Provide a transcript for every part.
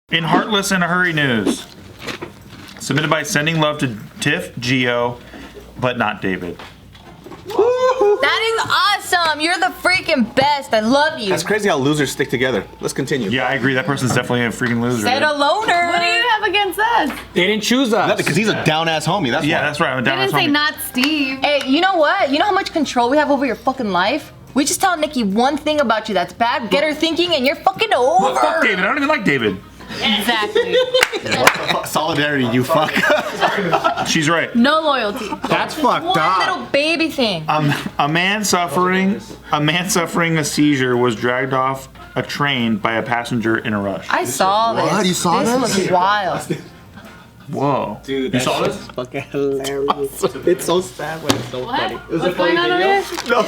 In Heartless in a Hurry news, submitted by Sending Love to Tiff, Geo, but not David. That is awesome. You're the freaking best. I love you. That's crazy how losers stick together. Let's continue. Yeah, I agree. That person's definitely a freaking loser. Said a loner. What do you have against us? They didn't choose us. Nothing, because he's a down-ass homie. That's Yeah, why. that's right. I'm a They down didn't say not Steve. Hey, you know what? You know how much control we have over your fucking life? We just tell Nikki one thing about you that's bad, get her thinking, and you're fucking over. Fuck David. I don't even like David. Exactly. Solidarity, you fuck. She's right. No loyalty. That's fucked One up. little baby thing. A man suffering a seizure was dragged off a train by a passenger in a rush. I saw this. What? You saw this? this? Was wild. Whoa. Dude, You saw this? fucking hilarious. It's so sad, but it's so funny. What's going on over here?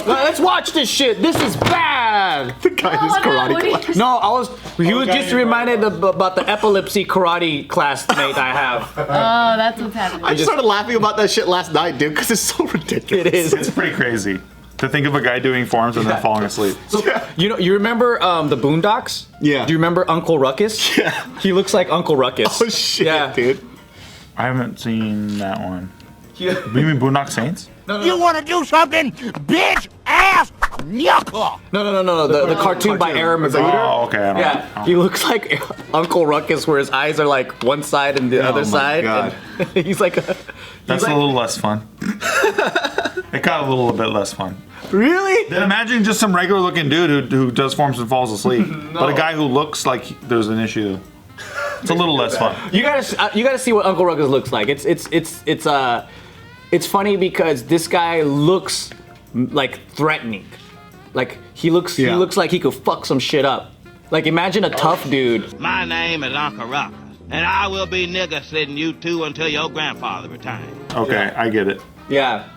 Let's watch this shit. This is bad. The guy in his karate class. No, he was just reminded about the epilepsy karate classmate I have. Oh, that's what's happening. I started laughing about that shit last night, dude, because it's so ridiculous. It is. It's pretty crazy to think of a guy doing forms and then falling asleep. So, you remember the Boondocks? Yeah. Do you remember Uncle Ruckus? Yeah. He looks like Uncle Ruckus. Oh shit, Yeah. dude. I haven't seen that one. You mean Boondock Saints? You want to do something, bitch ass knuckle? No. The cartoon by Aaron Is that Magruder. Oh, okay. I don't Yeah, know. he looks like Uncle Ruckus, where his eyes are like one side and the other my side. God. And he's like, That's a little less fun. It got a little bit less fun. really? Then imagine just some regular looking dude who does forms and falls asleep. But a guy who looks like there's an issue. It's a little less fun. You gotta see what Uncle Ruckus looks like. It's funny because this guy looks like threatening. Like he looks like he could fuck some shit up. Like imagine a tough dude. My name is Uncle Ruckus, and I will be nigger sitting you two until your grandfather retires. Okay, I get it. Yeah.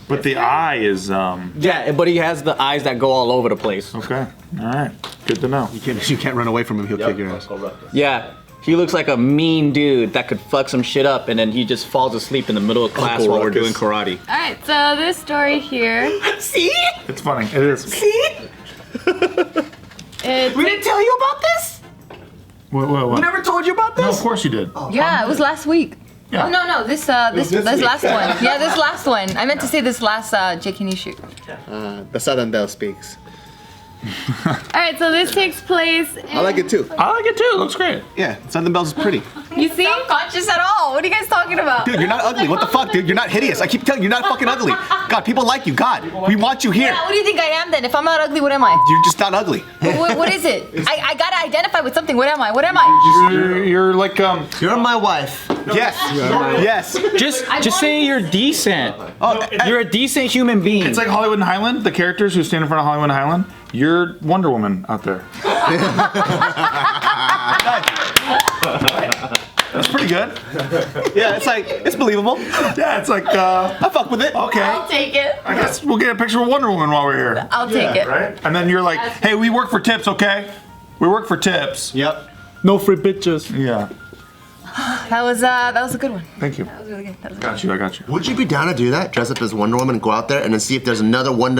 But the eye is Yeah, but he has the eyes that go all over the place. okay. All right, good to know. You can't run away from him, he'll kick your ass. Yeah. He looks like a mean dude that could fuck some shit up, and then he just falls asleep in the middle of class Uncle while we're Ruckus. doing karate. All right, so this story here, See? It's funny. It is. See? it's We didn't tell you about this? What? We never told you about No, this? of course you did. Yeah, it was last week. Yeah. Oh no, this last one. Yeah, this last one. I meant to say this last JustKiddingNews shoot. The Southern Belle speaks. all right. So this takes place. I like it too. I like it too. It looks great. Yeah, Southern Belle's is pretty. You see? Not conscious at all. What are you guys talking about? Dude, you're not ugly. What the fuck, dude? You're not hideous. I keep telling you, you're not fucking ugly. God, people like you. God, we want you here. Yeah, what do you think I am then? If I'm not ugly, what am I? You're just not ugly. What is it? I gotta identify with something. What am I? What am I? You're like You're my wife. Yes. Yes. Just say you're decent. Oh, You're a decent human being. It's like Hollywood and Highland. The characters who stand in front of Hollywood and Highland. You're Wonder Woman out there. That's pretty good. yeah, it's believable. Yeah, it's like I fuck with it. okay. I'll take it. I guess we'll get a picture of Wonder Woman while we're here. I'll take it. Right? And then you're like, hey, we work for tips, okay? We work for tips. Yep. No free bitches. Yeah. That was a good one. Thank you. That was really good. That was Got you. I got you. Would you be down to do that? Dress up as Wonder Woman and go out there and then see if there's another Woman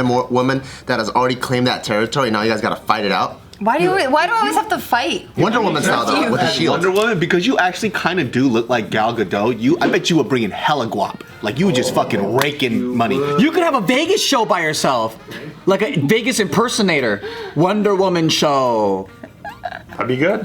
that has already claimed that territory and now you guys gotta fight it out? Why do I always have to fight? Wonder Woman style though, with the shield. Wonder Woman, because you actually kind of do look like Gal Gadot. I bet you were bringing hella guap. Like you were just fucking raking money. You could have a Vegas show by yourself. Like a Vegas impersonator. Wonder Woman show. That'd be good.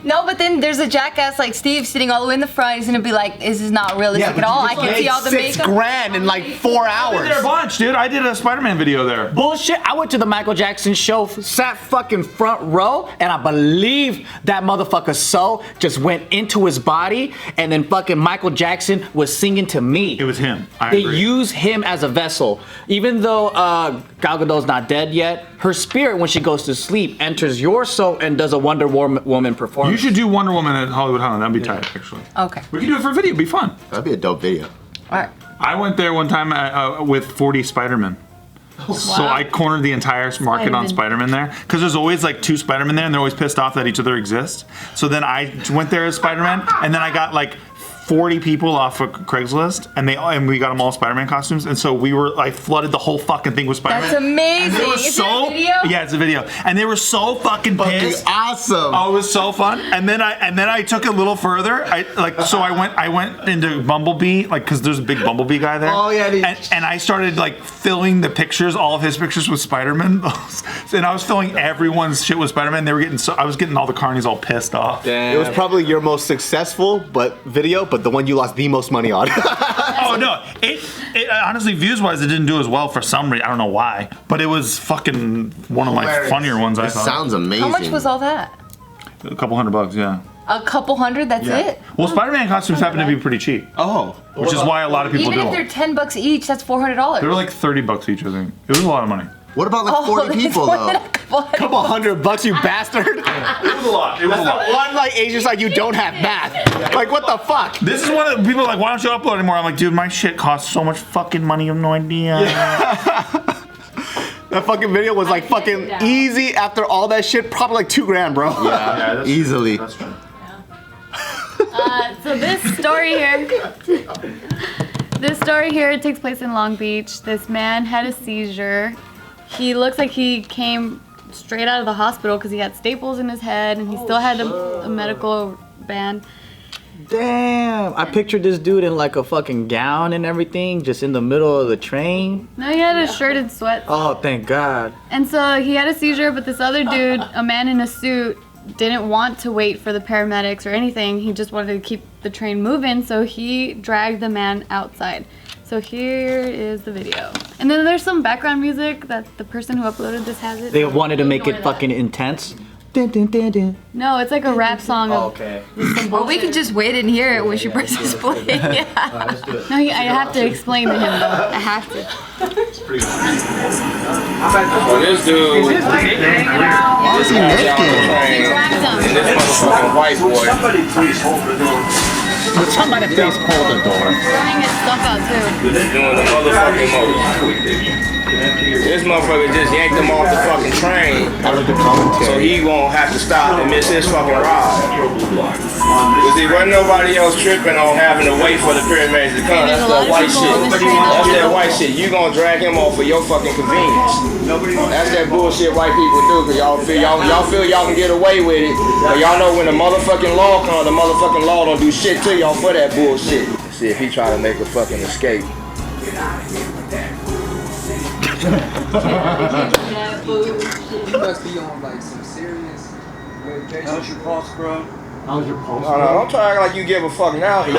No, but then there's a jackass like Steve sitting all the way in the front. He's gonna be like, "This is not realistic at all. I can see all the $6 makeup." grand in like 4 I did a hours. bunch, dude. I did a Spider-Man video there. Bullshit. I went to the Michael Jackson show, sat fucking front row, and I believe that motherfucker soul just went into his body, and then fucking Michael Jackson was singing to me. It was him. I They agree. use him as a vessel. Even though Gal Gadot's not dead yet, her spirit, when she goes to sleep, enters your soul and does a Wonder Woman performance. You should do Wonder Woman at Hollywood Highland. That'd be tight, actually. Okay. We can do it for a video. It'd be fun. That'd be a dope video. All right. I went there one time with 40 Spider-Men. So I cornered the entire market on Spider-Man there. Because there's always like 2 Spider-Man there and they're always pissed off that each other exists. So then I went there as Spider-Man and then I got like 40 people off of Craigslist, and we got them all Spider-Man costumes, and so I flooded the whole fucking thing with Spider-Man. That's amazing. Is it a video? Yeah, it's a video, and they were so fucking pissed. Awesome. Oh, it was so fun. And then I took it a little further. I went into Bumblebee, like, because there's a big Bumblebee guy there. Oh yeah, dude. And I started like filling the pictures, all of his pictures with Spider-Man, and I was filling everyone's shit with Spider-Man. They were I was getting all the carnies all pissed off. Damn. It was probably your most successful video, but the one you lost the most money on. Oh no! It honestly, views-wise, it didn't do as well for some reason. I don't know why, but it was fucking one of my funnier ones. I thought. Sounds amazing. How much was all that? A couple $100, yeah. A couple hundred? That's it? Well, Spider-Man costumes happen to be pretty cheap. Oh. Which is why a lot of people Even do if them. they're $10 each, that's $400. They were like $30 each, I think. It was a lot of money. What about like 40 people though? Couple $100, you bastard. It was a lot. It was a lot. One like Asian's like, you don't have math. Like, what the fuck? This is one of the people are like, why don't you upload anymore? I'm like, dude, my shit costs so much fucking money. You have no idea. That fucking video was like fucking easy after all that shit. Probably like $2,000, bro. Yeah, easily. That's true. So this story here, it takes place in Long Beach. This man had a seizure. He looks like he came straight out of the hospital because he had staples in his head and he still had a medical band. Damn, I pictured this dude in like a fucking gown and everything, just in the middle of the train. No, he had a shirt and sweats. Oh, thank God. And so he had a seizure, but this other dude, a man in a suit, didn't want to wait for the paramedics or anything. He just wanted to keep the train moving, so he dragged the man outside. So here is the video. And then there's some background music that the person who uploaded this has it. They wanted to make it fucking intense. Dun, dun, dun, dun. No, it's like a rap song. Oh, okay. Or we can just wait and hear it when she presses play. Yeah. Alright, let's do it. No, I have to explain to him though. I have to. Well, this dude, What is he making? He dragged him. and this motherfucking white boy, Would somebody please hold the door? Throwing his stuff out too. doing the motherfucking most. This motherfucker just yanked him off the fucking train, so he won't have to stop and miss his fucking ride. Cause there wasn't nobody else tripping on having to wait for the paramedics to come. That's that white shit. That's that white shit. You gonna drag him off for your fucking convenience. That's that bullshit white people do. Cause y'all feel y'all can get away with it, but y'all know when the motherfucking law comes, the motherfucking law don't do shit to y'all for that bullshit. See if he try to make a fucking escape. You must be on like some serious medication. How's your pulse, bro? How's your pulse? No, don't try to act like you give a fuck now. You the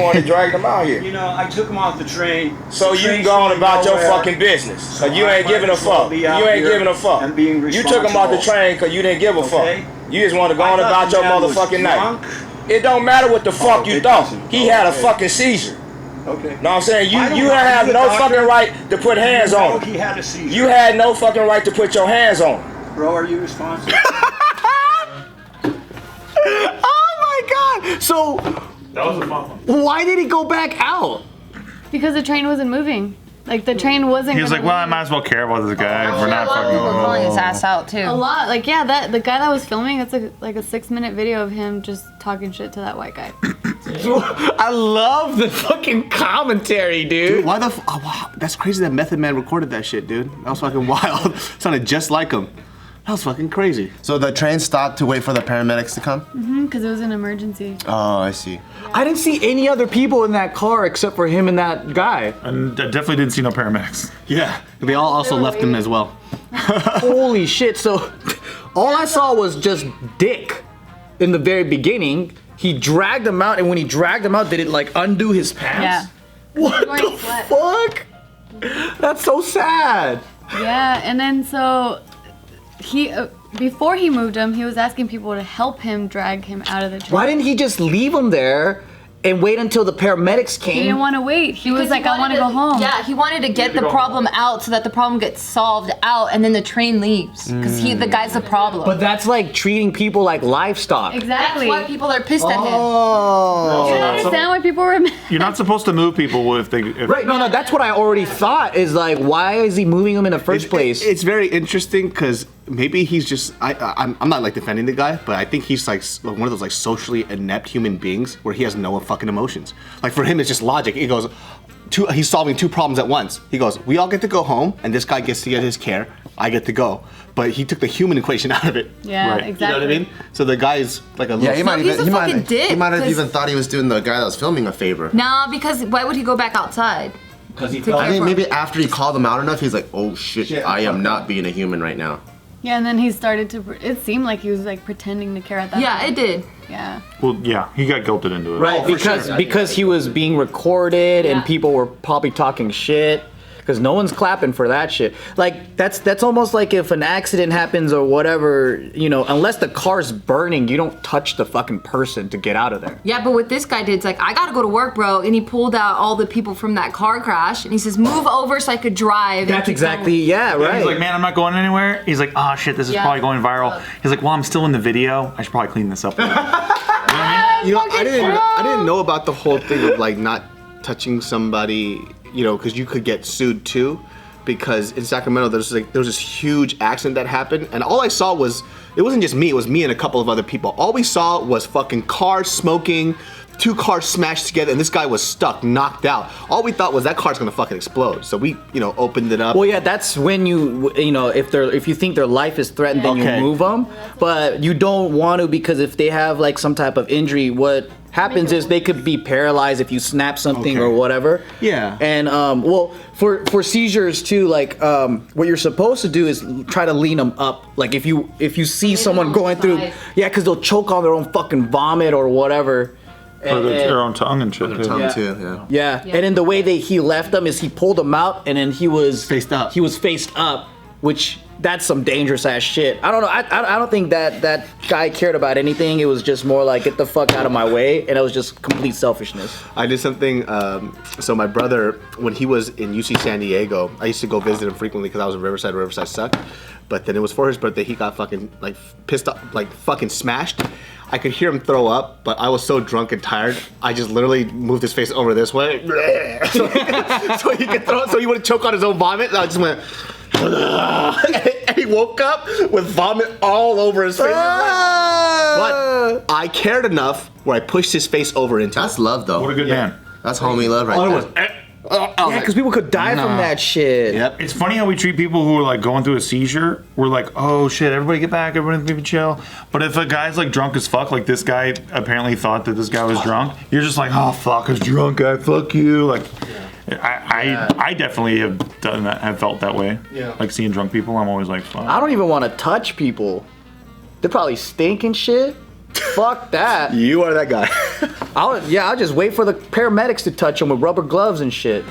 one that dragged him out here. You know, I took him off the train. So you can go on about your fucking business. Cause you ain't giving a fuck. You ain't giving a fuck. You took him off the train cause you didn't give a fuck. You just want to go on about your motherfucking night. It don't matter what the fuck you thought. He had a fucking seizure. Okay. Know what I'm saying? You have no fucking right to put hands on him. He had a seizure. You had no fucking right to put your hands on him. Bro, are you responsible? Oh my God. So, That was a fun one. why did he go back out? Because the train wasn't moving. Like the train wasn't. He was like, well, I might as well care about this guy. We're not A lot of people fucking. calling his ass out too. A lot, like yeah, the guy that was filming, it's like a 6-minute video of him just talking shit to that white guy. I love the fucking commentary, dude. Why the wow, that's crazy that Method Man recorded that shit, dude. That was fucking wild. Sounded just like him. That was fucking crazy. So the train stopped to wait for the paramedics to come? Because it was an emergency. Oh, I see. I didn't see any other people in that car except for him and that guy. And I definitely didn't see no paramedics. Yeah. They all also left him as well. Holy shit. So all I saw was just dick in the very beginning. He dragged him out, and when he dragged him out, did it like undo his pants? Yeah. What the fuck? That's so sad. Yeah, and then so he before he moved him, he was asking people to help him drag him out of the train. Why didn't he just leave him there and wait until the paramedics came? He didn't want to wait. He was like, I want to go home. Yeah, he wanted to get the problem out so that the problem gets solved out, and then the train leaves because the guy's the problem. But that's like treating people like livestock. Exactly. That's why people are pissed at him. Oh. I don't understand why people were mad. You're not supposed to move people if they. Right, no, that's what I already thought is like, why is he moving them in the first place? It's very interesting because maybe he's just I'm not like defending the guy, but I think he's like one of those like socially inept human beings where he has no fucking emotions. Like for him, it's just logic. He goes, he's solving two problems at once. He goes, we all get to go home, and this guy gets to get his care. I get to go, but he took the human equation out of it. Yeah, Right. exactly. You know what I mean? So the guy is like a little. Yeah, he might he's even a fucking dick, he might have 'cause- even thought he was doing the guy that was filming a favor. Nah, because why would he go back outside? Because he felt- I think maybe after he called him out enough, he's like, oh shit, I am not being a human right now. Yeah, and then he started to. It seemed like he was like pretending to care at that. Yeah, point. it did. Yeah. Well, yeah, he got guilted into it. Right, because he was being recorded and Yeah. people were probably talking shit. Because no one's clapping for that shit. Like that's almost like if an accident happens or whatever, you know, unless the car's burning, you don't touch the fucking person to get out of there. Yeah, but what this guy did, it's like, I gotta go to work, bro. And he pulled out all the people from that car crash and he says, move over so I could drive. That's exactly, yeah, right. He's like, man, I'm not going anywhere. He's like, oh shit, this is Yeah. probably going viral. He's like, well, I'm still in the video. I should probably clean this up. You know, I didn't know about the whole thing of like not touching somebody, you know, because you could get sued too. Because in Sacramento, there was this huge accident that happened, and all I saw was, it wasn't just me, it was me and a couple of other people. All we saw was fucking cars smoking, two cars smashed together, and this guy was stuck, knocked out. All we thought was that car's gonna fucking explode. So we, you know, opened it up. Well, yeah, that's when you know, if you think their life is threatened, then Okay. you move them. But you don't want to, because if they have like some type of injury, what happens is they could be paralyzed if you snap something or whatever. Yeah. And well, for seizures too, like what you're supposed to do is try to lean them up. Like if you see someone going through, yeah, because they'll choke on their own fucking vomit or whatever. Or their own tongue and shit. too. Tongue too, yeah. Yeah. And then the way that he left them is he pulled them out and then he was Faced up. He was faced up, which that's some dangerous ass shit. I don't know. I don't think that guy cared about anything. It was just more like, get the fuck out of my way, and it was just complete selfishness. I did something, so my brother, when he was in UC San Diego, I used to go visit him frequently because I was in Riverside. Riverside sucked. But then it was for his birthday, he got fucking like pissed off, like fucking smashed. I could hear him throw up, but I was so drunk and tired, I just literally moved his face over this way. so he could throw, so he wouldn't choke on his own vomit. And I just went, and he woke up with vomit all over his face. But I cared enough where I pushed his face over into That's love though. What a good man. That's homie love right there. Yeah, because people could die from that shit. Yep. It's funny how we treat people who are like going through a seizure. We're like, oh shit, everybody get back, everybody chill. But if a guy's like drunk as fuck, like this guy apparently thought that this guy was drunk, you're just like, oh fuck, a drunk guy, fuck you. Like, I definitely have done that, have felt that way. Yeah. Like seeing drunk people, I'm always like, fuck. I don't even want to touch people. They probably stink and shit. Fuck that. You are that guy. I'll just wait for the paramedics to touch them with rubber gloves and shit.